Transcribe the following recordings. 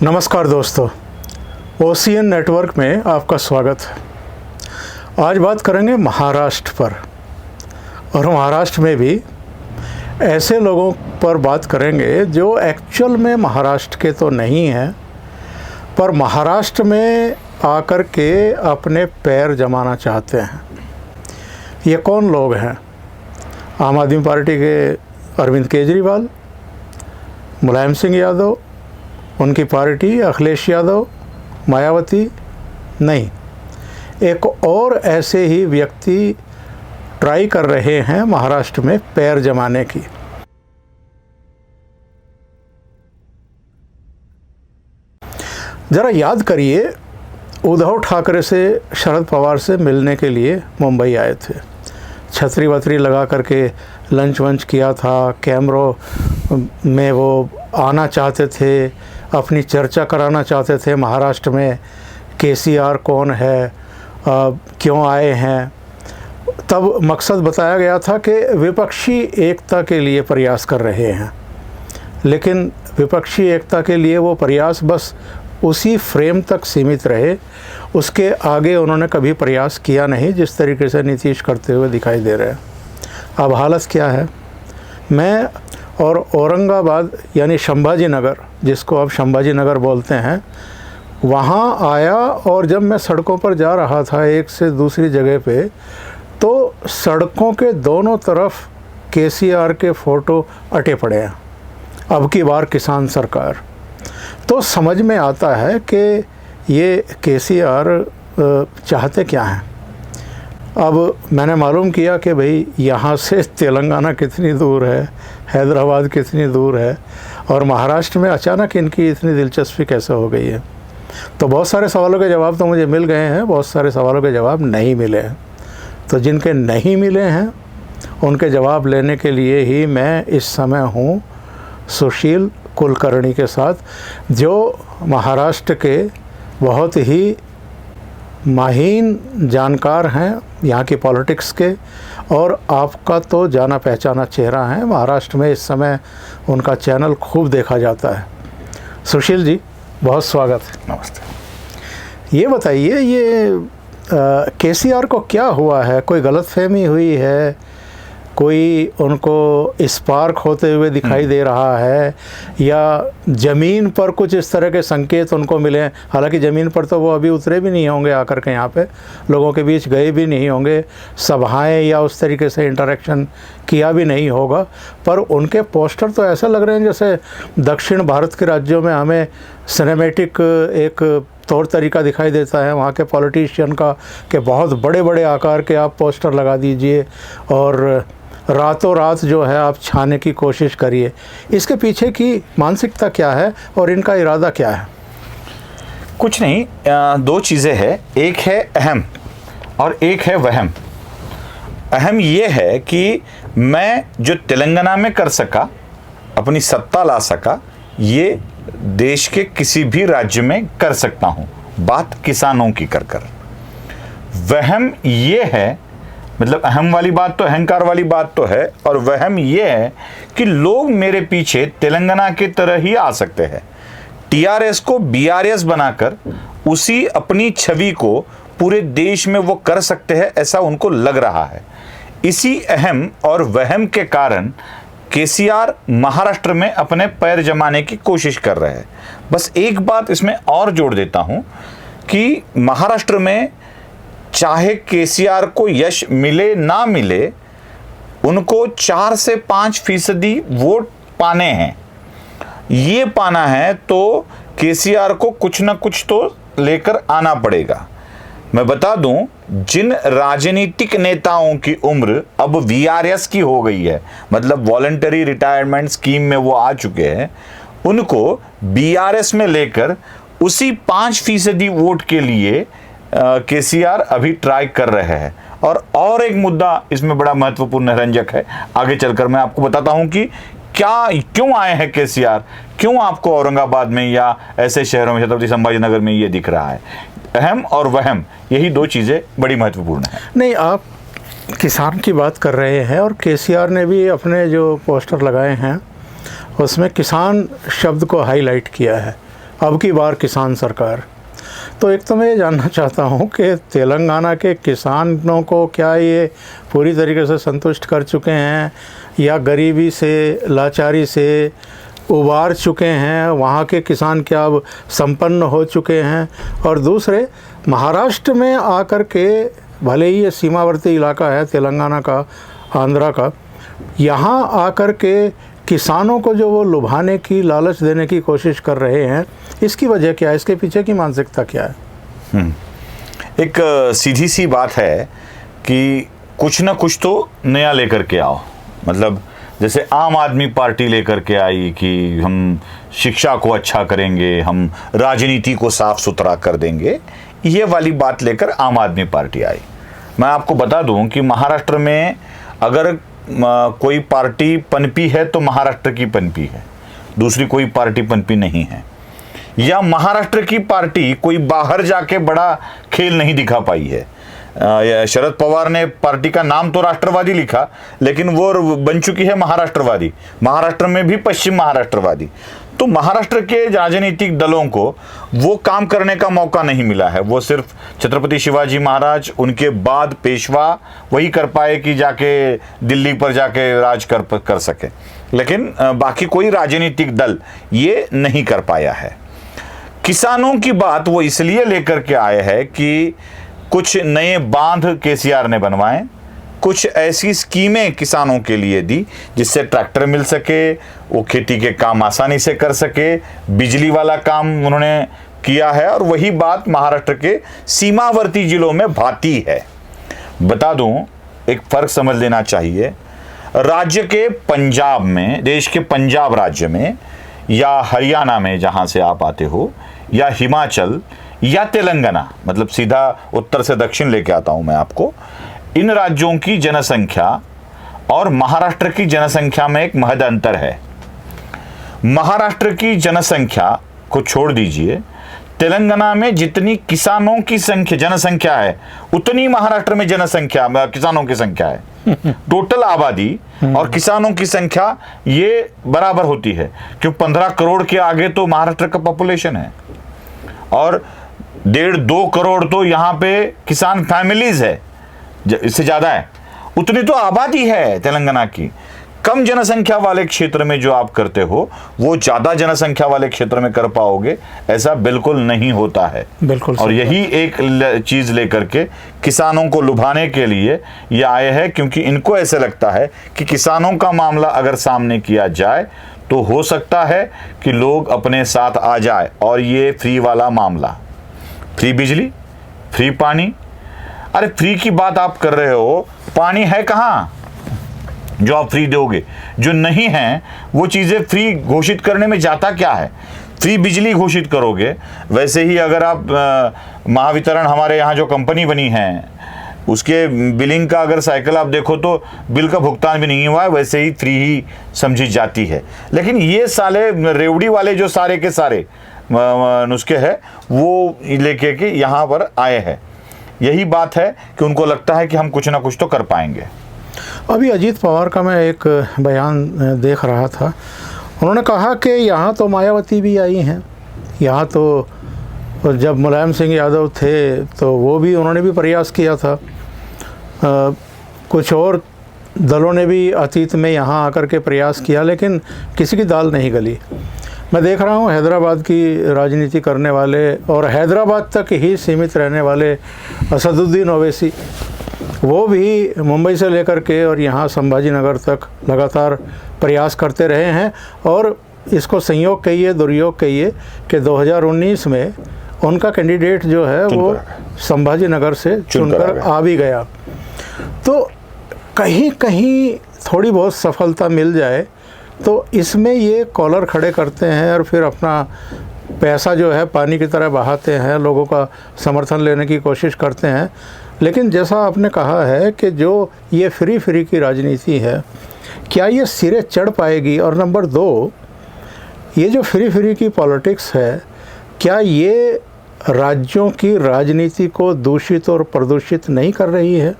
नमस्कार दोस्तों, OCN network में आपका स्वागत है। आज बात करेंगे महाराष्ट्र पर, और महाराष्ट्र में भी ऐसे लोगों पर बात करेंगे जो एक्चुअल में महाराष्ट्र के तो नहीं हैं, पर महाराष्ट्र में आकर के अपने पैर जमाना चाहते हैं। ये कौन लोग हैं? आम आदमी पार्टी के अरविंद केजरीवाल, मुलायम सिंह यादव, उनकी पार्टी अखिलेश यादव, मायावती? नहीं, एक और ऐसे ही व्यक्ति ट्राई कर रहे हैं महाराष्ट्र में पैर जमाने की। ज़रा याद करिए, उद्धव ठाकरे से शरद पवार से मिलने के लिए मुंबई आए थे। छतरी वतरी लगा करके लंच वंच किया था, कैमरों में वो आना चाहते थे, अपनी चर्चा कराना चाहते थे महाराष्ट्र में केसीआर कौन है, क्यों आए हैं। तब मकसद बताया गया था कि विपक्षी एकता के लिए प्रयास कर रहे हैं, लेकिन विपक्षी एकता के लिए वो प्रयास बस उसी फ्रेम तक सीमित रहे, उसके आगे उन्होंने कभी प्रयास किया नहीं, जिस तरीके से नीतीश करते हुए दिखाई दे रहे हैं। अब हालत क्या है? मैं और औरंगाबाद यानी संभाजी नगर, जिसको अब संभाजी नगर बोलते हैं, वहाँ आया, और जब मैं सड़कों पर जा रहा था एक से दूसरी जगह पे, तो सड़कों के दोनों तरफ केसीआर के फ़ोटो अटे पड़े हैं। अब की बार किसान सरकार, तो समझ में आता है कि ये केसीआर चाहते क्या हैं। अब मैंने मालूम किया कि भाई यहाँ से तेलंगाना कितनी दूर है, हैदराबाद कितनी दूर है, और महाराष्ट्र में अचानक इनकी इतनी दिलचस्पी कैसे हो गई है। तो बहुत सारे सवालों के जवाब तो मुझे मिल गए हैं, बहुत सारे सवालों के जवाब नहीं मिले हैं। तो जिनके नहीं मिले हैं उनके जवाब लेने के लिए ही मैं इस समय हूँ सुशील कुलकर्णी के साथ, जो महाराष्ट्र के बहुत ही माहीन जानकार हैं यहाँ की पॉलिटिक्स के, और आपका तो जाना पहचाना चेहरा है। महाराष्ट्र में इस समय उनका चैनल खूब देखा जाता है। सुशील जी, बहुत स्वागत है। नमस्ते। ये बताइए, ये केसीआर को क्या हुआ है? कोई गलतफहमी हुई है? कोई उनको स्पार्क होते हुए दिखाई दे रहा है, या ज़मीन पर कुछ इस तरह के संकेत उनको मिले? हालांकि ज़मीन पर तो वो अभी उतरे भी नहीं होंगे, आकर के यहाँ पे लोगों के बीच गए भी नहीं होंगे, सभाएं या उस तरीके से इंटरेक्शन किया भी नहीं होगा, पर उनके पोस्टर तो ऐसे लग रहे हैं जैसे दक्षिण भारत के राज्यों में हमें सिनेमैटिक एक तौर तरीका दिखाई देता है वहाँ के पॉलिटिशियन का, कि बहुत बड़े बड़े आकार के आप पोस्टर लगा दीजिए और रातों रात जो है आप छाने की कोशिश करिए। इसके पीछे की मानसिकता क्या है और इनका इरादा क्या है? कुछ नहीं, दो चीज़ें हैं। एक है अहम और एक है वहम। अहम ये है कि मैं जो तेलंगाना में कर सका, अपनी सत्ता ला सका, ये देश के किसी भी राज्य में कर सकता हूँ, बात किसानों की कर कर। वहम ये है, मतलब अहम वाली बात तो, अहंकार वाली बात तो है, और वहम ये है कि लोग मेरे पीछे तेलंगाना की तरह ही आ सकते हैं। टीआरएस को बीआरएस बनाकर उसी अपनी छवि को पूरे देश में वो कर सकते हैं, ऐसा उनको लग रहा है। इसी अहम और वहम के कारण केसीआर महाराष्ट्र में अपने पैर जमाने की कोशिश कर रहे हैं। बस एक बात इसमें और जोड़ देता हूं कि महाराष्ट्र में चाहे केसीआर को यश मिले ना मिले, उनको 4 से 5% वोट पाने हैं। ये पाना है तो केसीआर को कुछ ना कुछ तो लेकर आना पड़ेगा। मैं बता दूं, जिन राजनीतिक नेताओं की उम्र अब वीआरएस की हो गई है, मतलब वॉलंटरी रिटायरमेंट स्कीम में वो आ चुके हैं, उनको बीआरएस में लेकर उसी 5% वोट के लिए केसीआर अभी ट्राई कर रहे हैं। और एक मुद्दा इसमें बड़ा महत्वपूर्ण रंजक है, आगे चलकर मैं आपको बताता हूं कि क्यों आए हैं केसीआर, क्यों आपको औरंगाबाद में या ऐसे शहरों में, छत्रपति संभाजी नगर में ये दिख रहा है। अहम और वहम, यही दो चीज़ें बड़ी महत्वपूर्ण है। नहीं, आप किसान की बात कर रहे हैं, और केसीआर ने भी अपने जो पोस्टर लगाए हैं उसमें किसान शब्द को हाईलाइट किया है। अब की बार किसान सरकार। तो एक तो मैं ये जानना चाहता हूँ कि तेलंगाना के किसानों को क्या ये पूरी तरीके से संतुष्ट कर चुके हैं या गरीबी से, लाचारी से उबार चुके हैं, वहाँ के किसान क्या अब संपन्न हो चुके हैं? और दूसरे, महाराष्ट्र में आकर के, भले ही ये सीमावर्ती इलाका है तेलंगाना का, आंध्रा का, यहाँ आकर के किसानों को जो वो लुभाने की, लालच देने की कोशिश कर रहे हैं, इसकी वजह क्या है? इसके पीछे की मानसिकता क्या है? एक सीधी सी बात है कि कुछ ना कुछ तो नया लेकर के आओ। मतलब जैसे आम आदमी पार्टी लेकर के आई कि हम शिक्षा को अच्छा करेंगे, हम राजनीति को साफ सुथरा कर देंगे, ये वाली बात लेकर आम आदमी पार्टी आई। मैं आपको बता दूं कि महाराष्ट्र में अगर कोई पार्टी पनपी है तो महाराष्ट्र की पनपी है, दूसरी कोई पार्टी पनपी नहीं है। या महाराष्ट्र की पार्टी कोई बाहर जाके बड़ा खेल नहीं दिखा पाई है। शरद पवार ने पार्टी का नाम तो राष्ट्रवादी लिखा, लेकिन वो बन चुकी है महाराष्ट्रवादी, महाराष्ट्र में भी पश्चिम महाराष्ट्रवादी। तो महाराष्ट्र के राजनीतिक दलों को वो काम करने का मौका नहीं मिला है। वो सिर्फ छत्रपति शिवाजी महाराज, उनके बाद पेशवा वही कर पाए कि जाके दिल्ली पर जाके राज कर सके, लेकिन बाकी कोई राजनीतिक दल ये नहीं कर पाया है। किसानों की बात वो इसलिए लेकर के आए हैं कि कुछ नए बांध केसीआर ने बनवाए, कुछ ऐसी स्कीमें किसानों के लिए दी जिससे ट्रैक्टर मिल सके, वो खेती के काम आसानी से कर सके, बिजली वाला काम उन्होंने किया है। और वही बात महाराष्ट्र के सीमावर्ती जिलों में भाती है। बता दूं, एक फर्क समझ लेना चाहिए। राज्य के पंजाब में, देश के पंजाब राज्य में, या हरियाणा में जहां से आप आते हो, या हिमाचल या तेलंगाना, मतलब सीधा उत्तर से दक्षिण लेके आता हूं मैं आपको, इन राज्यों की जनसंख्या और महाराष्ट्र की जनसंख्या में एक महद अंतर है। महाराष्ट्र की जनसंख्या को छोड़ दीजिए, तेलंगाना में जितनी किसानों की जनसंख्या है उतनी महाराष्ट्र में जनसंख्या, किसानों की संख्या है। टोटल आबादी और किसानों की संख्या ये बराबर होती है, क्योंकि 15 करोड़ के आगे तो महाराष्ट्र का पॉपुलेशन है और 1.5-2 करोड़ तो यहाँ पे किसान फैमिलीज है, इससे ज्यादा है। उतनी तो आबादी है तेलंगाना की। कम जनसंख्या वाले क्षेत्र में जो आप करते हो वो ज्यादा जनसंख्या वाले क्षेत्र में कर पाओगे, ऐसा बिल्कुल नहीं होता है। बिल्कुल। और यही एक चीज लेकर के किसानों को लुभाने के लिए ये आए हैं, क्योंकि इनको ऐसे लगता है कि किसानों का मामला अगर सामने किया जाए तो हो सकता है कि लोग अपने साथ आ जाए। और ये फ्री वाला मामला, फ्री बिजली, फ्री पानी, अरे फ्री की बात आप कर रहे हो, पानी है कहाँ जो आप फ्री दोगे? जो नहीं है वो चीजें फ्री घोषित करने में जाता क्या है? फ्री बिजली घोषित करोगे। वैसे ही अगर आप महावितरण, हमारे यहाँ जो कंपनी बनी है, उसके बिलिंग का अगर साइकिल आप देखो तो बिल का भुगतान भी नहीं हुआ है, वैसे ही फ्री ही समझी जाती है। लेकिन ये साले रेवड़ी वाले जो सारे के सारे नुस्खे हैं वो लेके के यहाँ पर आए हैं। यही बात है कि उनको लगता है कि हम कुछ ना कुछ तो कर पाएंगे। अभी अजीत पवार का मैं एक बयान देख रहा था, उन्होंने कहा कि यहाँ तो मायावती भी आई हैं, यहाँ तो जब मुलायम सिंह यादव थे तो वो भी, उन्होंने भी प्रयास किया था, कुछ और दलों ने भी अतीत में यहाँ आकर के प्रयास किया, लेकिन किसी की दाल नहीं गली। मैं देख रहा हूँ हैदराबाद की राजनीति करने वाले और हैदराबाद तक ही सीमित रहने वाले असदुद्दीन ओवैसी, वो भी मुंबई से लेकर के और यहाँ संभाजी नगर तक लगातार प्रयास करते रहे हैं। और इसको संयोग कहिए, दुर्योग कहिए कि 2019 में उनका कैंडिडेट जो है वो संभाजी नगर से चुनकर आ भी गया। तो कहीं कहीं थोड़ी बहुत सफलता मिल जाए तो इसमें ये कॉलर खड़े करते हैं और फिर अपना पैसा जो है पानी की तरह बहाते हैं, लोगों का समर्थन लेने की कोशिश करते हैं। लेकिन जैसा आपने कहा है कि जो ये फ्री की राजनीति है, क्या ये सिरे चढ़ पाएगी? और नंबर 2, ये जो फ्री की पॉलिटिक्स है, क्या ये राज्यों की राजनीति को दूषित और प्रदूषित नहीं कर रही है?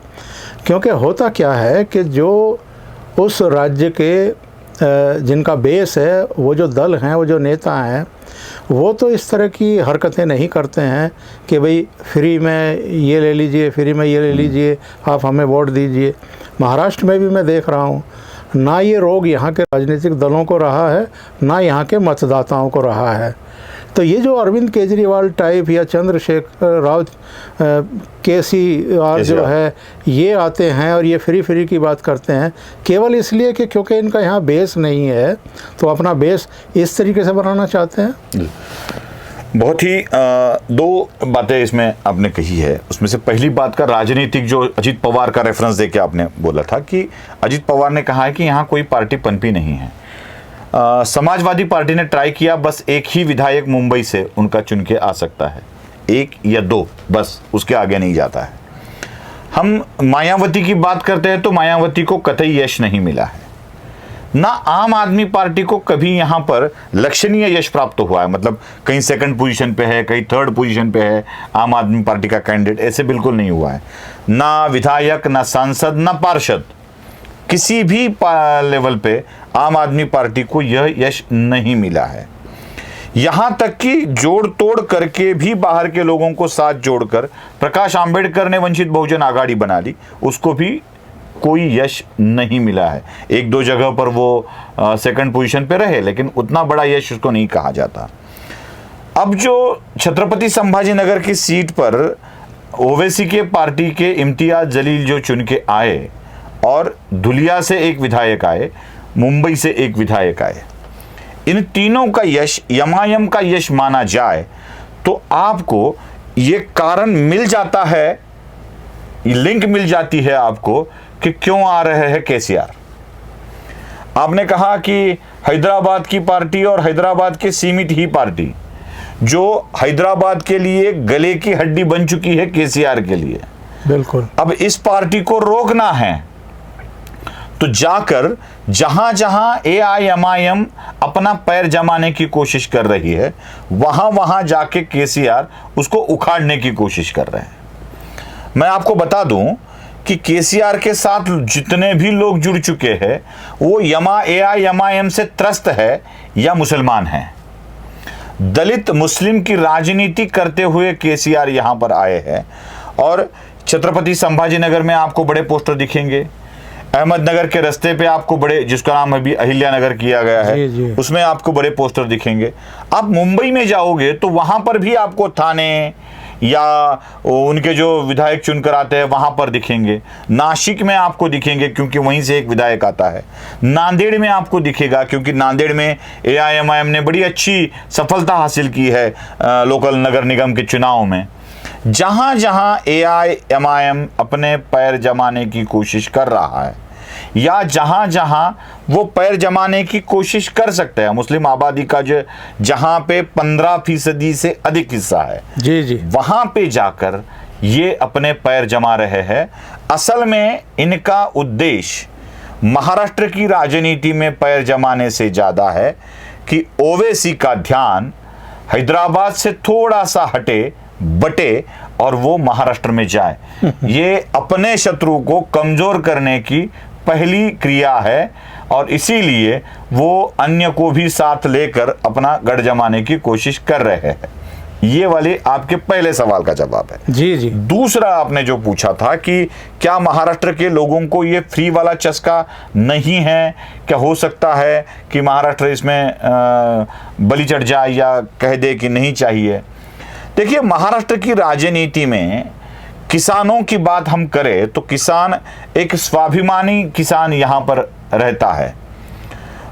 क्योंकि होता क्या है कि जो उस राज्य के जिनका बेस है, वो जो दल हैं, वो जो नेता हैं, वो तो इस तरह की हरकतें नहीं करते हैं कि भाई फ्री में ये ले लीजिए, फ्री में ये ले लीजिए, आप हमें वोट दीजिए। महाराष्ट्र में भी मैं देख रहा हूँ, ना ये रोग यहाँ के राजनीतिक दलों को रहा है, ना यहाँ के मतदाताओं को रहा है। तो ये जो अरविंद केजरीवाल टाइप या चंद्रशेखर राव केसीआर जो है, ये आते हैं और ये फ्री की बात करते हैं केवल इसलिए कि क्योंकि इनका यहाँ बेस नहीं है, तो अपना बेस इस तरीके से बनाना चाहते हैं। बहुत ही दो बातें इसमें आपने कही है। उसमें से पहली बात का राजनीतिक, जो अजीत पवार का रेफरेंस देके आपने बोला था कि अजीत पवार ने कहा है कि यहाँ कोई पार्टी पनपी नहीं है। समाजवादी पार्टी ने ट्राई किया, बस एक ही विधायक मुंबई से उनका चुन के आ सकता है, 1 या 2, बस उसके आगे नहीं जाता है। हम मायावती की बात करते हैं तो मायावती को कतई यश नहीं मिला है। ना आम आदमी पार्टी को कभी यहां पर लक्षणीय यश प्राप्त हुआ है, मतलब कहीं सेकंड पोजीशन पे है, कहीं थर्ड पोजीशन पे है आम आदमी पार्टी का कैंडिडेट, ऐसे बिल्कुल नहीं हुआ है। ना विधायक, ना सांसद, ना पार्षद, किसी भी लेवल पे आम आदमी पार्टी को यह यश नहीं मिला है। यहां तक कि जोड़ तोड़ करके भी बाहर के लोगों को साथ जोड़कर प्रकाश आंबेडकर ने वंचित बहुजन आघाड़ी बना ली, उसको भी कोई यश नहीं मिला है। 1-2 जगह पर वो सेकंड पोजीशन पे रहे, लेकिन उतना बड़ा यश उसको नहीं कहा जाता। अब जो छत्रपति संभाजीनगर की सीट पर ओवैसी के पार्टी के इम्तियाज जलील जो चुन के आए, और धुलिया से एक विधायक आए, मुंबई से एक विधायक आए, इन तीनों का यश एमआईएम का यश माना जाए तो आपको ये कारण मिल जाता है, लिंक मिल जाती है आपको कि क्यों आ रहे हैं केसीआर। आपने कहा कि हैदराबाद की पार्टी और हैदराबाद की सीमित ही पार्टी, जो हैदराबाद के लिए गले की हड्डी बन चुकी है केसीआर के लिए, बिल्कुल। अब इस पार्टी को रोकना है तो जाकर जहां जहां एआईएमआईएम अपना पैर जमाने की कोशिश कर रही है, वहां वहां जाके केसीआर उसको उखाड़ने की कोशिश कर रहे हैं। मैं आपको बता दूं कि केसीआर के साथ जितने भी लोग जुड़ चुके हैं, वो एआईएमआईएम से त्रस्त है या मुसलमान हैं। दलित मुस्लिम की राजनीति करते हुए केसीआर यहां पर आए हैं। और छत्रपति संभाजीनगर में आपको बड़े पोस्टर दिखेंगे, अहमदनगर के रास्ते पे आपको बड़े, जिसका नाम अभी अहिल्यानगर किया गया है, जी। उसमें आपको बड़े पोस्टर दिखेंगे। आप मुंबई में जाओगे तो वहां पर भी आपको थाने या उनके जो विधायक चुनकर आते हैं वहां पर दिखेंगे। नासिक में आपको दिखेंगे क्योंकि वहीं से एक विधायक आता है। नांदेड़ में आपको दिखेगा क्योंकि नांदेड़ में एआईएमआईएम ने बड़ी अच्छी सफलता हासिल की है लोकल नगर निगम के चुनाव में। जहां जहां एआईएमआईएम अपने पैर जमाने की कोशिश कर रहा है या जहां जहां वो पैर जमाने की कोशिश कर सकते हैं, मुस्लिम आबादी का जो जहां पे 15% से अधिक हिस्सा है, जी, वहां पे जाकर ये अपने पैर जमा रहे हैं। असल में इनका उद्देश्य महाराष्ट्र की राजनीति में पैर जमाने से ज्यादा है कि ओवैसी का ध्यान हैदराबाद से थोड़ा सा हटे, बटे और वो महाराष्ट्र में जाए। ये अपने शत्रु को कमजोर करने की पहली क्रिया है और इसीलिए वो अन्य को भी साथ लेकर अपना गढ़ जमाने की कोशिश कर रहे हैं। ये वाले आपके पहले सवाल का जवाब है। जी। दूसरा आपने जो पूछा था कि क्या महाराष्ट्र के लोगों को ये फ्री वाला चस्का नहीं है, क्या हो सकता है कि महाराष्ट्र इसमें बलि चढ़ जाए या कह दे कि नहीं चाहिए। देखिए, महाराष्ट्र की राजनीति में किसानों की बात हम करें तो किसान एक स्वाभिमानी किसान यहां पर रहता है।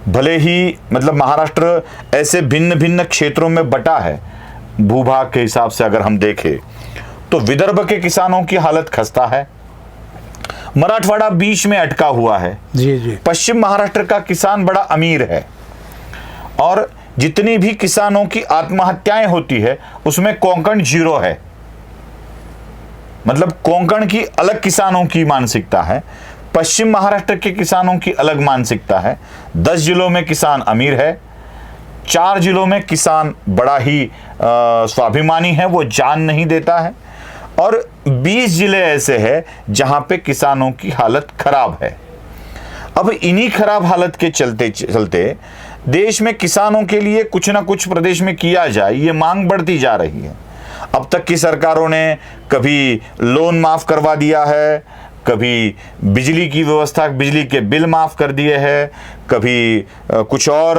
भले ही मतलब महाराष्ट्र ऐसे भिन्न भिन्न क्षेत्रों में बटा है, भूभाग के हिसाब से अगर हम देखें तो विदर्भ के किसानों की हालत खस्ता है, मराठवाड़ा बीच में अटका हुआ है, जी। पश्चिम महाराष्ट्र का किसान बड़ा अमीर है और जितनी भी किसानों की आत्महत्याएं होती है उसमें कोंकण 0 है। मतलब कोंकण की अलग किसानों की मानसिकता है, पश्चिम महाराष्ट्र के किसानों की अलग मानसिकता है। 10 जिलों में किसान अमीर है, 4 जिलों में किसान बड़ा ही स्वाभिमानी है, वो जान नहीं देता है, और 20 जिले ऐसे हैं जहां पे किसानों की हालत खराब है। अब इन्हीं खराब हालत के चलते चलते देश में किसानों के लिए कुछ ना कुछ प्रदेश में किया जाए, ये मांग बढ़ती जा रही है। अब तक की सरकारों ने कभी लोन माफ करवा दिया है, कभी बिजली की व्यवस्था, बिजली के बिल माफ कर दिए हैं, कभी कुछ और,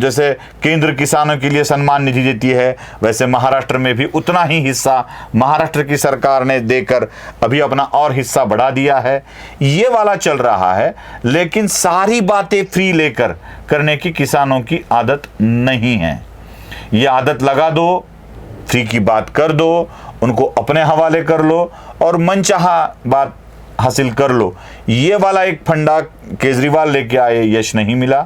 जैसे केंद्र किसानों के लिए सम्मान निधि देती है, वैसे महाराष्ट्र में भी उतना ही हिस्सा महाराष्ट्र की सरकार ने देकर अभी अपना और हिस्सा बढ़ा दिया है। ये वाला चल रहा है, लेकिन सारी बातें फ्री लेकर करने की किसानों की आदत नहीं है। ये आदत लगा दो, फ्री की बात कर दो, उनको अपने हवाले कर लो और मनचाहा बात हासिल कर लो। ये वाला एक फंडा केजरीवाल लेके आए, यश नहीं मिला।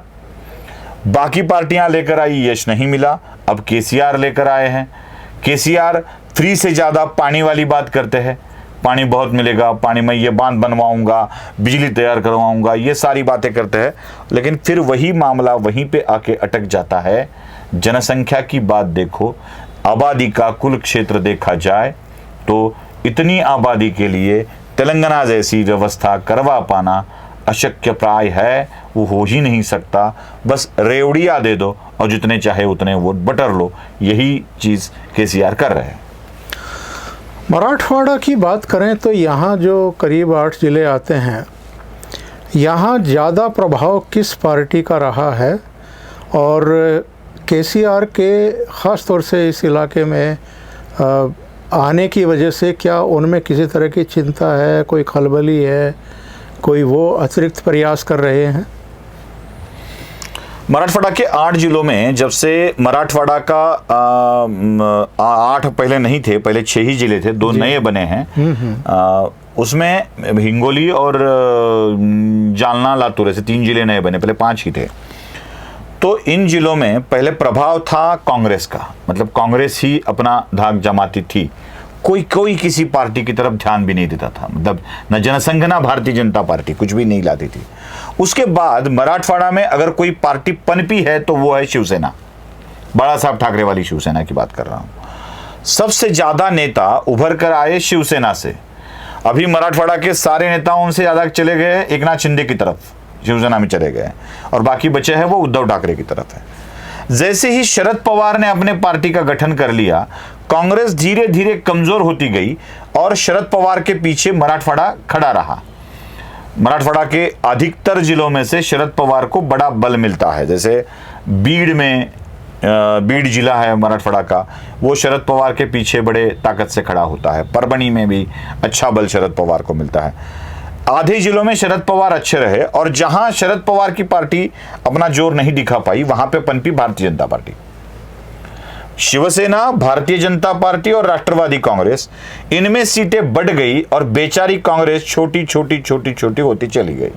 बाकी पार्टियां लेकर आई, यश नहीं मिला। अब केसीआर लेकर आए हैं। केसीआर फ्री से ज़्यादा पानी वाली बात करते हैं, पानी बहुत मिलेगा, पानी में ये बांध बनवाऊंगा, बिजली तैयार करवाऊंगा, ये सारी बातें करते हैं, लेकिन फिर वही मामला वहीं पे आके अटक जाता है। जनसंख्या की बात देखो, आबादी का कुल क्षेत्र देखा जाए तो इतनी आबादी के लिए तेलंगाना जैसी व्यवस्था करवा पाना अशक्य प्राय है, वो हो ही नहीं सकता। बस रेवड़िया दे दो और जितने चाहे उतने वोट बटर लो, यही चीज़ केसीआर कर रहे हैं। मराठवाड़ा की बात करें तो यहाँ जो करीब 8 ज़िले आते हैं, यहाँ ज़्यादा प्रभाव किस पार्टी का रहा है और केसीआर के ख़ास तौर से इस इलाके में आने की वजह से क्या उनमें किसी तरह की चिंता है, कोई खलबली है, कोई वो अतिरिक्त प्रयास कर रहे हैं? मराठवाड़ा के 8 जिलों में जब से मराठवाड़ा का 8 पहले नहीं थे, पहले 6 ही जिले थे, 2 नए बने हैं। उसमें हिंगोली और जालना लातूर ऐसे 3 जिले नए बने, पहले 5 ही थे। तो इन जिलों में पहले प्रभाव था कांग्रेस का, मतलब कांग्रेस ही अपना धाक जमाती थी, कोई किसी पार्टी की तरफ ध्यान भी नहीं देता था, मतलब न जनसंघ ना भारतीय जनता पार्टी कुछ भी नहीं लाती थी। उसके बाद मराठवाड़ा में अगर कोई पार्टी पनपी है तो वो है शिवसेना, बाला साहब ठाकरे वाली शिवसेना की बात कर रहा हूं। सबसे ज्यादा नेता उभर कर आए शिवसेना से। अभी मराठवाड़ा के सारे नेताओं से ज्यादा चले गए एकनाथ शिंदे की तरफ, शिवसेना में चले गए, और बाकी बचे हैं वो उद्धव ठाकरे की तरफ है। जैसे ही शरद पवार ने अपने पार्टी का गठन कर लिया, कांग्रेस धीरे धीरे कमजोर होती गई और शरद पवार के पीछे मराठवाड़ा खड़ा रहा। मराठवाड़ा के अधिकतर जिलों में से शरद पवार को बड़ा बल मिलता है। जैसे बीड़ में, बीड़ जिला है मराठवाड़ा का, वो शरद पवार के पीछे बड़े ताकत से खड़ा होता है। परभणी में भी अच्छा बल शरद पवार को मिलता है। आधे जिलों में शरद पवार अच्छे रहे और जहां शरद पवार की पार्टी अपना जोर नहीं दिखा पाई, वहां पे पनपी भारतीय जनता पार्टी। शिवसेना, भारतीय जनता पार्टी और राष्ट्रवादी कांग्रेस, इनमें सीटें बढ़ गई और बेचारी कांग्रेस छोटी छोटी छोटी छोटी होती चली गई।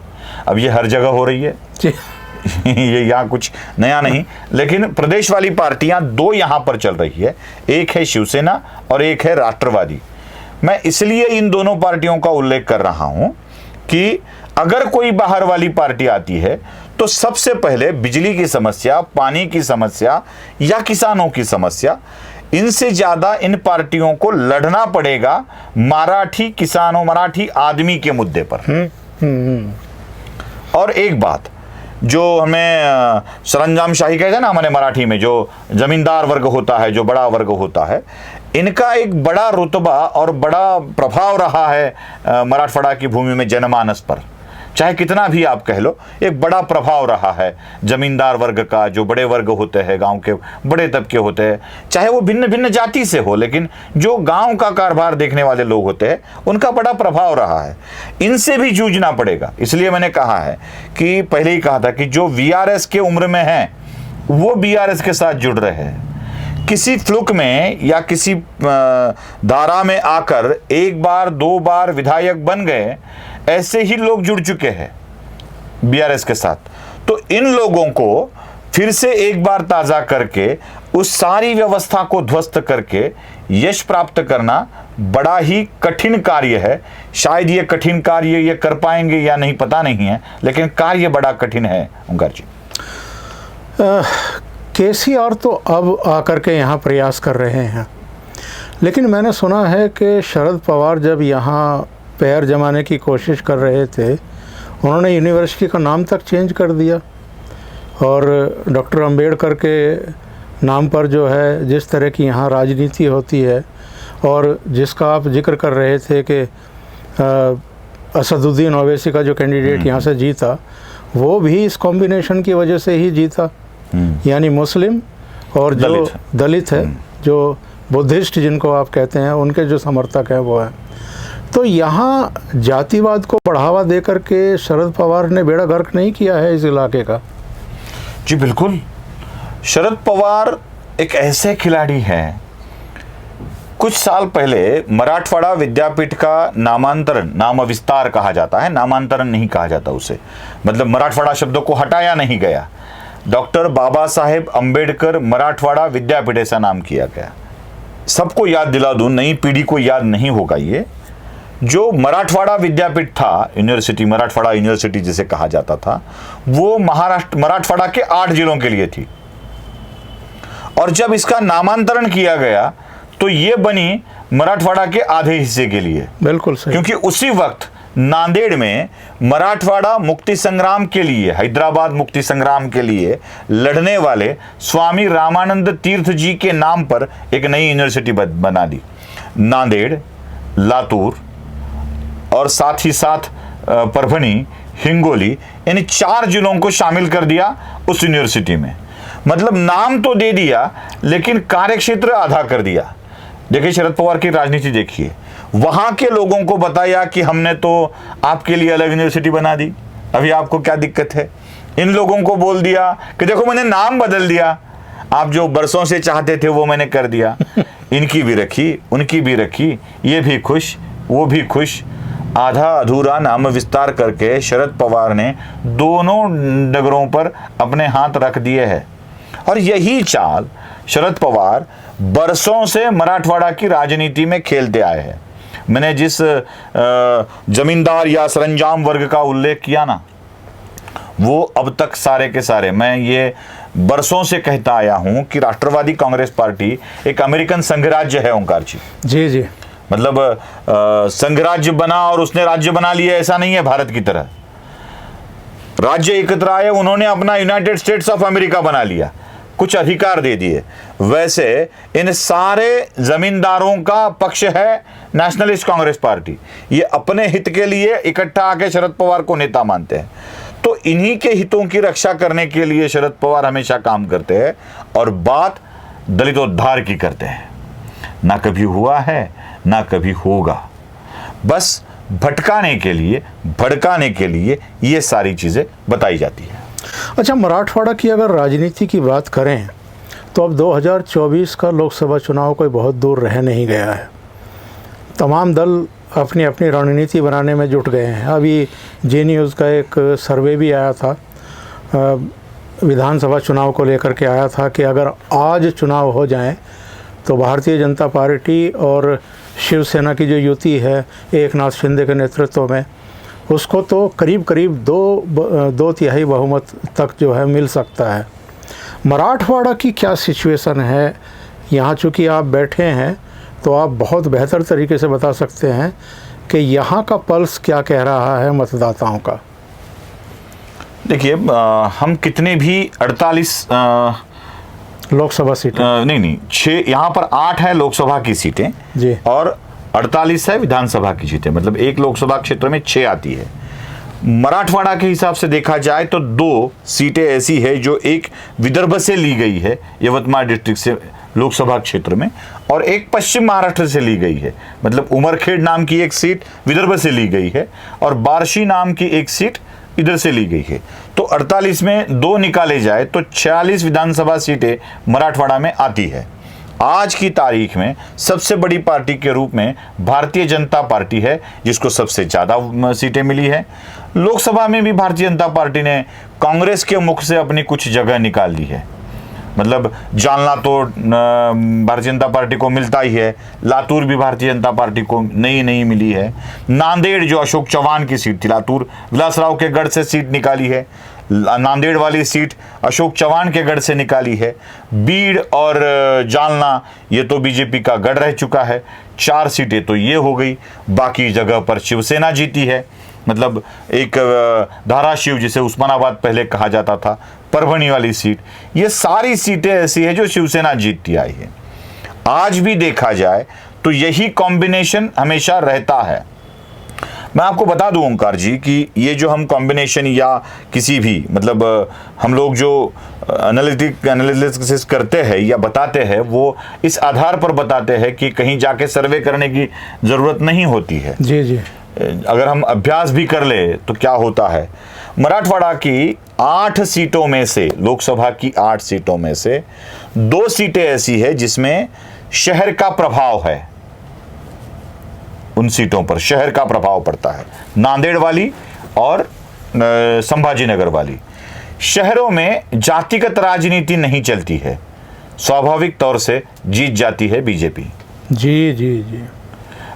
अब ये हर जगह हो रही है ये यहाँ कुछ नया नहीं, लेकिन प्रदेश वाली पार्टियां 2 यहां पर चल रही है, एक है शिवसेना और एक है राष्ट्रवादी। मैं इसलिए इन दोनों पार्टियों का उल्लेख कर रहा हूं कि अगर कोई बाहर वाली पार्टी आती है तो सबसे पहले बिजली की समस्या, पानी की समस्या या किसानों की समस्या, इनसे ज्यादा इन पार्टियों को लड़ना पड़ेगा मराठी किसानों, मराठी आदमी के मुद्दे पर। और एक बात जो हमें सरंजाम शाही कहते हैं ना हमारे मराठी में, जो जमींदार वर्ग होता है, जो बड़ा वर्ग होता है, इनका एक बड़ा रुतबा और बड़ा प्रभाव रहा है मराठवाड़ा की भूमि में जनमानस पर। चाहे कितना भी आप कह लो, एक बड़ा प्रभाव रहा है जमींदार वर्ग का, जो बड़े वर्ग होते हैं, गांव के बड़े तबके होते हैं, चाहे वो भिन्न भिन्न जाति से हो, लेकिन जो गांव का कारोबार देखने वाले लोग होते हैं, उनका बड़ा प्रभाव रहा है। इनसे भी जूझना पड़ेगा। इसलिए मैंने कहा है कि पहले ही कहा था कि जो वीआरएस के उम्र में हैं वो बीआरएस के साथ जुड़ रहे हैं। किसी फ्लुक में या किसी धारा में आकर 1 बार 2 बार विधायक बन गए, ऐसे ही लोग जुड़ चुके हैं बीआरएस के साथ। तो इन लोगों को फिर से एक बार ताजा करके उस सारी व्यवस्था को ध्वस्त करके यश प्राप्त करना बड़ा ही कठिन कार्य है। शायद ये कठिन कार्य ये कर पाएंगे या नहीं पता नहीं है, लेकिन कार्य बड़ा कठिन है। ओंकार जी, केसीआर तो अब आकर के यहाँ प्रयास कर रहे हैं, लेकिन मैंने सुना है कि शरद पवार जब यहाँ पैर जमाने की कोशिश कर रहे थे, उन्होंने यूनिवर्सिटी का नाम तक चेंज कर दिया और डॉक्टर अंबेडकर के नाम पर जो है जिस तरह की यहाँ राजनीति होती है और जिसका आप जिक्र कर रहे थे कि असदुद्दीन ओवैसी का जो कैंडिडेट यहाँ से जीता वो भी इस कॉम्बिनेशन की वजह से ही जीता, यानी मुस्लिम और जो दलित है, जो बुद्धिस्ट जिनको आप कहते हैं, उनके जो समर्थक हैं वो हैं। तो यहाँ जातिवाद को बढ़ावा देकर के शरद पवार ने बेड़ा गर्क नहीं किया है इस इलाके का। जी बिल्कुल, शरद पवार एक ऐसे खिलाड़ी हैं। कुछ साल पहले मराठवाड़ा विद्यापीठ का नामांतरण, नाम विस्तार कहा जाता है, नामांतरण नहीं कहा जाता उसे, मतलब मराठवाड़ा शब्दों को हटाया नहीं गया, डॉक्टर बाबा साहेब अंबेडकर मराठवाड़ा विद्यापीठ ऐसा नाम किया गया। सबको याद दिला दूं, नई पीढ़ी को याद नहीं होगा ये, जो मराठवाड़ा विद्यापीठ था, यूनिवर्सिटी, मराठवाड़ा यूनिवर्सिटी जिसे कहा जाता था, वो महाराष्ट्र मराठवाड़ा के 8 जिलों के लिए थी। और जब इसका नामांतरण किया गया तो ये बनी मराठवाड़ा के आधे हिस्से के लिए। बिल्कुल सही। क्योंकि उसी वक्त नांदेड़ में मराठवाड़ा मुक्ति संग्राम के लिए, हैदराबाद मुक्ति संग्राम के लिए लड़ने वाले स्वामी रामानंद तीर्थ जी के नाम पर एक नई यूनिवर्सिटी बना दी। नांदेड़, लातूर और साथ ही साथ परभनी, हिंगोली, इन 4 जिलों को शामिल कर दिया उस यूनिवर्सिटी में। मतलब नाम तो दे दिया लेकिन कार्यक्षेत्र आधा कर दिया। देखिए शरद पवार की राजनीति देखिए, वहां के लोगों को बताया कि हमने तो आपके लिए अलग यूनिवर्सिटी बना दी, अभी आपको क्या दिक्कत है। इन लोगों को बोल दिया कि देखो मैंने नाम बदल दिया, आप जो बरसों से चाहते थे वो मैंने कर दिया। इनकी भी रखी, उनकी भी रखी, ये भी खुश, वो भी खुश। आधा अधूरा नाम विस्तार करके शरद पवार ने दोनों नगरों पर अपने हाथ रख दिए हैं। और यही चाल शरद पवार बरसों से मराठवाड़ा की राजनीति में खेलते आए हैं। मैंने जिस जमींदार या सरंजाम वर्ग का उल्लेख किया ना, वो अब तक सारे के सारे, मैं ये बरसों से कहता आया हूं कि राष्ट्रवादी कांग्रेस पार्टी एक अमेरिकन संघराज्य है। ओंकार जी, जी जी, मतलब संघराज्य बना और उसने राज्य बना लिया, ऐसा नहीं है। भारत की तरह राज्य एकत्र आए, उन्होंने अपना यूनाइटेड स्टेट्स ऑफ अमेरिका बना लिया, कुछ अधिकार दे दिए। वैसे इन सारे जमींदारों का पक्ष है नेशनलिस्ट कांग्रेस पार्टी। ये अपने हित के लिए इकट्ठा आके शरद पवार को नेता मानते हैं। तो इन्हीं के हितों की रक्षा करने के लिए शरद पवार हमेशा काम करते हैं और बात दलितोद्धार की करते हैं। ना कभी हुआ है, ना कभी होगा, बस भटकाने के लिए, भड़काने के लिए ये सारी चीजें बताई जाती है। अच्छा, मराठवाड़ा की अगर राजनीति की बात करें तो अब 2024 का लोकसभा चुनाव कोई बहुत दूर रह नहीं गया है। तमाम दल अपनी अपनी रणनीति बनाने में जुट गए हैं। अभी जी न्यूज़ का एक सर्वे भी आया था, विधानसभा चुनाव को लेकर के आया था कि अगर आज चुनाव हो जाएं तो भारतीय जनता पार्टी और शिवसेना की जो युति है एक नाथ शिंदे के नेतृत्व में, उसको तो करीब करीब दो तिहाई बहुमत तक जो है मिल सकता है। मराठवाड़ा की क्या सिचुएशन है यहाँ? चूँकि आप बैठे हैं तो आप बहुत बेहतर तरीके से बता सकते हैं कि यहाँ का पल्स क्या कह रहा है मतदाताओं का। देखिए, हम कितने भी 48 लोकसभा सीटें, नहीं 6, यहाँ पर 8 है लोकसभा की सीटें जी, और 48 है विधानसभा की सीटें, मतलब एक लोकसभा क्षेत्र में 6 आती है। मराठवाड़ा के हिसाब से देखा जाए तो 2 सीटें ऐसी है जो एक विदर्भ से ली गई है, यवतमाल डिस्ट्रिक्ट से लोकसभा क्षेत्र में, और एक पश्चिम महाराष्ट्र से ली गई है। मतलब उमरखेड़ नाम की एक सीट विदर्भ से ली गई है और बार्शी नाम की एक सीट इधर से ली गई है। तो 48 में 2 निकाले जाए तो 46 विधानसभा सीटें मराठवाड़ा में आती है। आज की तारीख में सबसे बड़ी पार्टी के रूप में भारतीय जनता पार्टी है, जिसको सबसे ज़्यादा सीटें मिली है। लोकसभा में भी भारतीय जनता पार्टी ने कांग्रेस के मुख से अपनी कुछ जगह निकाल ली है। मतलब जालना तो भारतीय जनता पार्टी को मिलता ही है, लातूर भी भारतीय जनता पार्टी को नहीं मिली है। नांदेड़ जो अशोक चौहान की सीट थी, लातूर विलासराव के गढ़ से सीट निकाली है, नांदेड़ वाली सीट अशोक चौहान के गढ़ से निकाली है। बीड़ और जालना ये तो बीजेपी का गढ़ रह चुका है, 4 सीटें तो ये हो गई। बाकी जगह पर शिवसेना जीती है मतलब एक धाराशिव, जिसे उस्मानाबाद पहले कहा जाता था, परभणी वाली सीट, ये सारी सीटें ऐसी है जो शिवसेना जीतती आई है। आज भी देखा जाए तो यही कॉम्बिनेशन हमेशा रहता है। मैं आपको बता दूं ओंकार जी कि ये जो हम कॉम्बिनेशन या किसी भी मतलब हम लोग जो एनालिसिस करते हैं या बताते हैं, वो इस आधार पर बताते हैं कि कहीं जाके सर्वे करने की ज़रूरत नहीं होती है। जी जी। अगर हम अभ्यास भी कर ले तो क्या होता है, मराठवाड़ा की 8 सीटों में से, लोकसभा की 8 सीटों में से 2 सीटें ऐसी है जिसमें शहर का प्रभाव है। उन सीटों पर शहर का प्रभाव पड़ता है, नांदेड़ वाली और संभाजीनगर वाली। शहरों में जातिगत राजनीति नहीं चलती है, स्वाभाविक तौर से जीत जाती है बीजेपी। जी जी जी।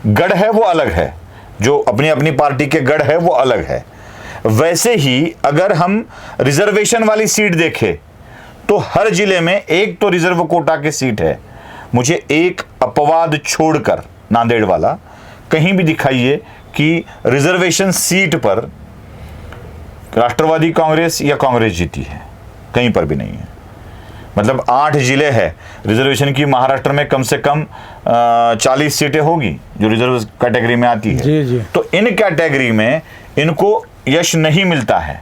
गढ़ है वो अलग है, जो अपनी अपनी पार्टी के गढ़ है वो अलग है। वैसे ही अगर हम रिजर्वेशन वाली सीट देखें तो हर जिले में एक तो रिजर्व कोटा की सीट है। मुझे एक अपवाद छोड़कर नांदेड़ वाला कहीं भी दिखाइए कि रिजर्वेशन सीट पर राष्ट्रवादी कांग्रेस या कांग्रेस जीती है, कहीं पर भी नहीं है। मतलब 8 जिले हैं रिजर्वेशन की, महाराष्ट्र में कम से कम 40 सीटें होगी जो रिजर्व कैटेगरी में आती है। जी जी। तो इन कैटेगरी में इनको यश नहीं मिलता है।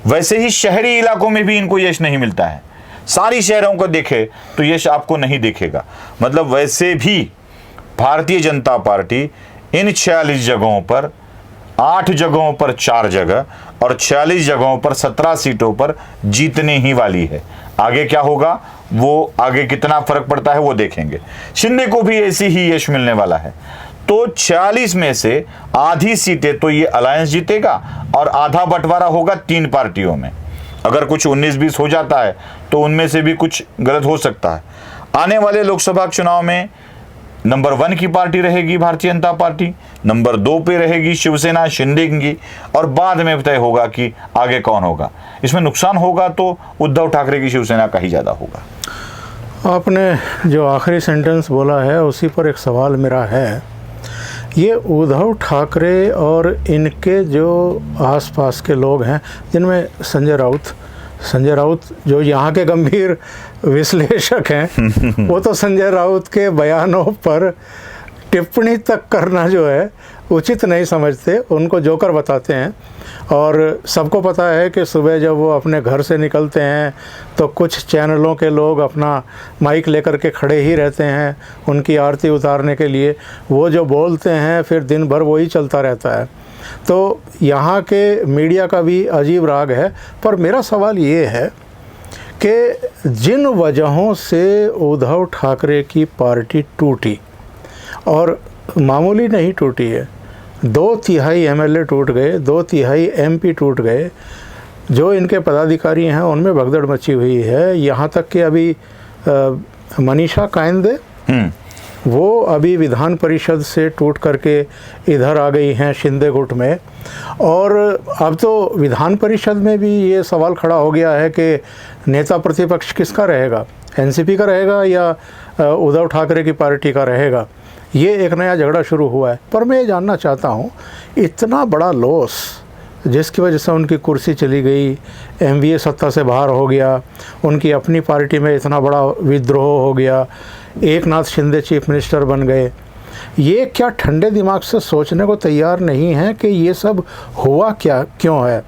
वैसे ही शहरी इलाकों में भी इनको यश नहीं मिलता है। सारी शहरों को देखे तो यश आपको नहीं दिखेगा। मतलब वैसे भी भारतीय जनता पार्टी इन 46 जगहों पर 8 जगहों पर 4 जगह और 46 जगहों पर 17 सीटों पर जीतने ही वाली है। आगे क्या होगा, वो आगे कितना फर्क पड़ता है वो देखेंगे। शिंदे को भी ऐसी ही यश मिलने वाला है। तो 46 में से आधी सीटें तो ये अलायंस जीतेगा और आधा बंटवारा होगा 3 पार्टियों में। अगर कुछ 19-20 हो जाता है तो उनमें से भी कुछ गलत हो सकता है। आने वाले लोकसभा चुनाव में नंबर 1 की पार्टी रहेगी भारतीय जनता पार्टी, नंबर 2 पे रहेगी शिवसेना शिंदे की, और बाद में तय होगा कि आगे कौन होगा। इसमें नुकसान होगा तो उद्धव ठाकरे की शिवसेना का ही ज़्यादा होगा। आपने जो आखिरी सेंटेंस बोला है उसी पर एक सवाल मेरा है। ये उद्धव ठाकरे और इनके जो आसपास के लोग हैं, जिनमें संजय राउत जो यहाँ के गंभीर विश्लेषक हैं, वो तो संजय राउत के बयानों पर टिप्पणी तक करना जो है उचित नहीं समझते, उनको जोकर बताते हैं। और सबको पता है कि सुबह जब वो अपने घर से निकलते हैं तो कुछ चैनलों के लोग अपना माइक लेकर के खड़े ही रहते हैं उनकी आरती उतारने के लिए। वो जो बोलते हैं फिर दिन भर वही चलता रहता है। तो यहाँ के मीडिया का भी अजीब राग है। पर मेरा सवाल ये है कि जिन वजहों से उद्धव ठाकरे की पार्टी टूटी, और मामूली नहीं टूटी है, 2/3 MLA टूट गए, 2/3 MP टूट गए, जो इनके पदाधिकारी हैं उनमें भगदड़ मची हुई है। यहाँ तक कि अभी मनीषा कायंदे वो अभी विधान परिषद से टूट करके इधर आ गई हैं शिंदे गुट में। और अब तो विधान परिषद में भी ये सवाल खड़ा हो गया है कि नेता प्रतिपक्ष किसका रहेगा, NCP का रहेगा या उद्धव ठाकरे की पार्टी का रहेगा। ये एक नया झगड़ा शुरू हुआ है। पर मैं ये जानना चाहता हूँ, इतना बड़ा लॉस जिसकी वजह से उनकी कुर्सी चली गई, MVA सत्ता से बाहर हो गया, उनकी अपनी पार्टी में इतना बड़ा विद्रोह हो गया, एकनाथ शिंदे चीफ मिनिस्टर बन गए, ये क्या ठंडे दिमाग से सोचने को तैयार नहीं है कि ये सब हुआ क्या, क्यों है,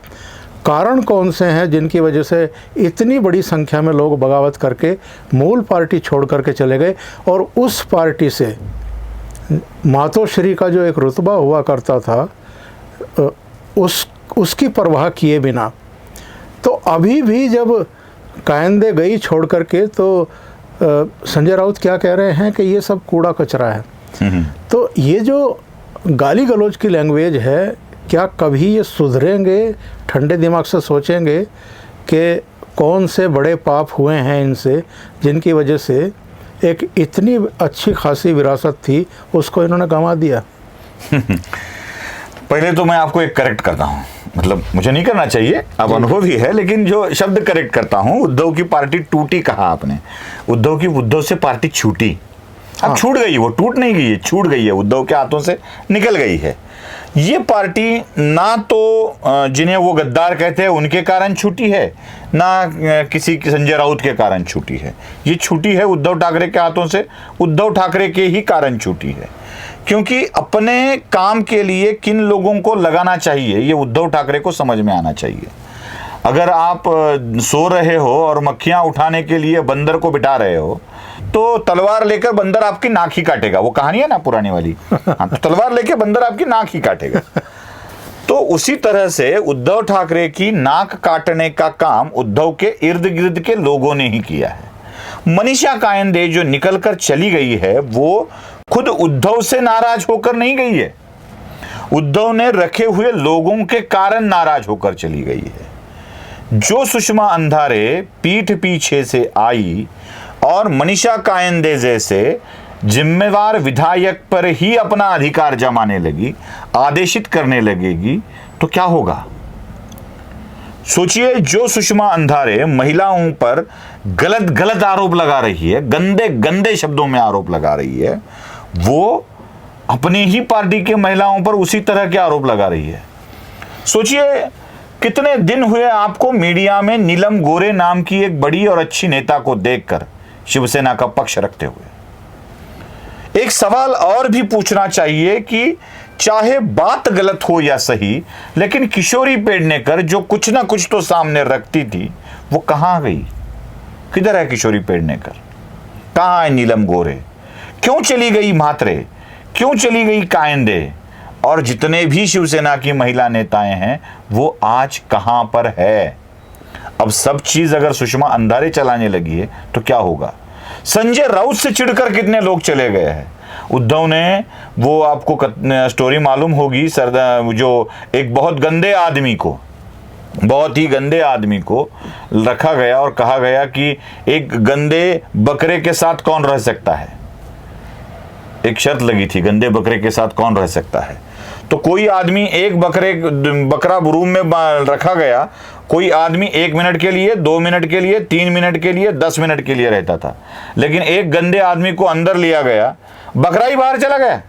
कारण कौन से हैं जिनकी वजह से इतनी बड़ी संख्या में लोग बगावत करके मूल पार्टी छोड़ करके चले गए। और उस पार्टी से मातोश्री का जो एक रुतबा हुआ करता था उसकी परवाह किए बिना। तो अभी भी जब कायंदे गई छोड़ करके तो संजय राउत क्या कह रहे हैं कि ये सब कूड़ा कचरा है। तो ये जो गाली गलौज की लैंग्वेज है, क्या कभी ये सुधरेंगे, ठंडे दिमाग से सोचेंगे कि कौन से बड़े पाप हुए हैं इनसे जिनकी वजह से एक इतनी अच्छी खासी विरासत थी उसको इन्होंने गंवा दिया। पहले तो मैं आपको एक करेक्ट करता हूँ, मतलब मुझे नहीं करना चाहिए, अब अनुभव ही है, लेकिन जो शब्द करेक्ट करता हूँ, उद्धव की पार्टी टूटी कहा आपने। उद्धव से पार्टी छूटी, अब छूट गई, वो टूट नहीं गई है, छूट गई है, उद्धव के हाथों से निकल गई है। ये पार्टी ना तो जिन्हें वो गद्दार कहते हैं उनके कारण छूटी है, ना किसी संजय राउत के कारण छूटी है। ये छूटी है उद्धव ठाकरे के हाथों से, उद्धव ठाकरे के ही कारण छूटी है। क्योंकि अपने काम के लिए किन लोगों को लगाना चाहिए ये उद्धव ठाकरे को समझ में आना चाहिए। अगर आप सो रहे हो और मक्खियां उठाने के लिए बंदर को बिठा रहे हो तो तलवार लेकर बंदर आपकी नाक ही काटेगा। वो कहानी है ना पुरानी वाली, हाँ, तो तलवार लेकर बंदर आपकी नाक ही काटेगा। तो उसी तरह से उद्धव ठाकरे की नाक काटने का काम उद्धव के इर्द गिर्द के लोगों ने ही किया है। मनीषा कायंदे जो निकलकर चली गई है वो खुद उद्धव से नाराज होकर नहीं गई है, उद्धव ने रखे हुए लोगों के कारण नाराज होकर चली गई है। जो सुषमा अंधारे पीठ पीछे से आई और मनीषा कायंदे जैसे जिम्मेवार विधायक पर ही अपना अधिकार जमाने लगी, आदेशित करने लगेगी, तो क्या होगा? सोचिए, जो सुषमा अंधारे महिलाओं पर गलत गलत आरोप लगा रही है, गंदे गंदे शब्दों में आरोप लगा रही है, वो अपनी ही पार्टी के महिलाओं पर उसी तरह के आरोप लगा रही है। सोचिए, कितने दिन हुए आपको मीडिया में नीलम गोरे नाम की एक बड़ी और अच्छी नेता को देखकर शिवसेना का पक्ष रखते हुए। एक सवाल और भी पूछना चाहिए कि चाहे बात गलत हो या सही, लेकिन किशोरी पेडनेकर जो कुछ ना कुछ तो सामने रखती थी वो कहां गई? किधर है किशोरी पेडनेकर? कहां है नीलम गोरे? क्यों चली गई म्हात्रे? क्यों चली गई कायंदे? और जितने भी शिवसेना की महिला नेताएं हैं वो आज कहां पर है? अब सब चीज अगर सुषमा अंधारे चलाने लगी है तो क्या होगा? संजय राउत से चिढ़कर कितने लोग चले गए हैं। उद्धव ने, वो आपको स्टोरी मालूम होगी, जो एक बहुत गंदे आदमी को, बहुत ही गंदे आदमी को रखा गया और कहा गया कि एक गंदे बकरे के साथ कौन रह सकता है। एक शर्त लगी थी, गंदे बकरे के साथ कौन रह सकता है। तो कोई आदमी एक बकरा रूम में रखा गया, कोई आदमी 1 मिनट के लिए, 2 मिनट के लिए, 3 मिनट के लिए, 10 मिनट के लिए रहता था। लेकिन एक गंदे आदमी को अंदर लिया गया, बकरा ही बाहर चला गया,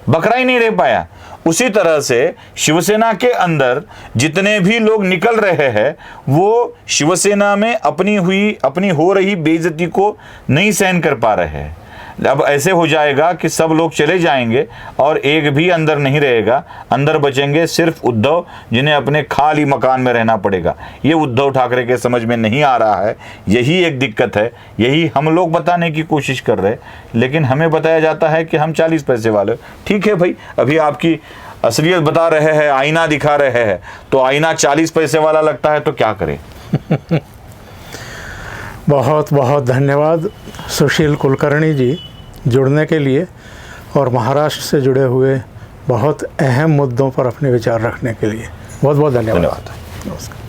बकरा ही नहीं रह पाया। उसी तरह से शिवसेना के अंदर जितने भी लोग निकल रहे हैं वो शिवसेना में अपनी हो रही बेइज्जती को नहीं सहन कर पा रहे हैं। अब ऐसे हो जाएगा कि सब लोग चले जाएंगे और एक भी अंदर नहीं रहेगा, अंदर बचेंगे सिर्फ उद्धव, जिन्हें अपने खाली मकान में रहना पड़ेगा। ये उद्धव ठाकरे के समझ में नहीं आ रहा है, यही एक दिक्कत है। यही हम लोग बताने की कोशिश कर रहे, लेकिन हमें बताया जाता है कि हम 40 पैसे वाले। ठीक है भाई, अभी आपकी असलियत बता रहे हैं, आईना दिखा रहे हैं, तो आईना 40 पैसे वाला लगता है तो क्या करें। बहुत बहुत धन्यवाद सुशील कुलकर्णी जी जुड़ने के लिए और महाराष्ट्र से जुड़े हुए बहुत अहम मुद्दों पर अपने विचार रखने के लिए। बहुत बहुत धन्यवाद। धन्यवाद। नमस्कार।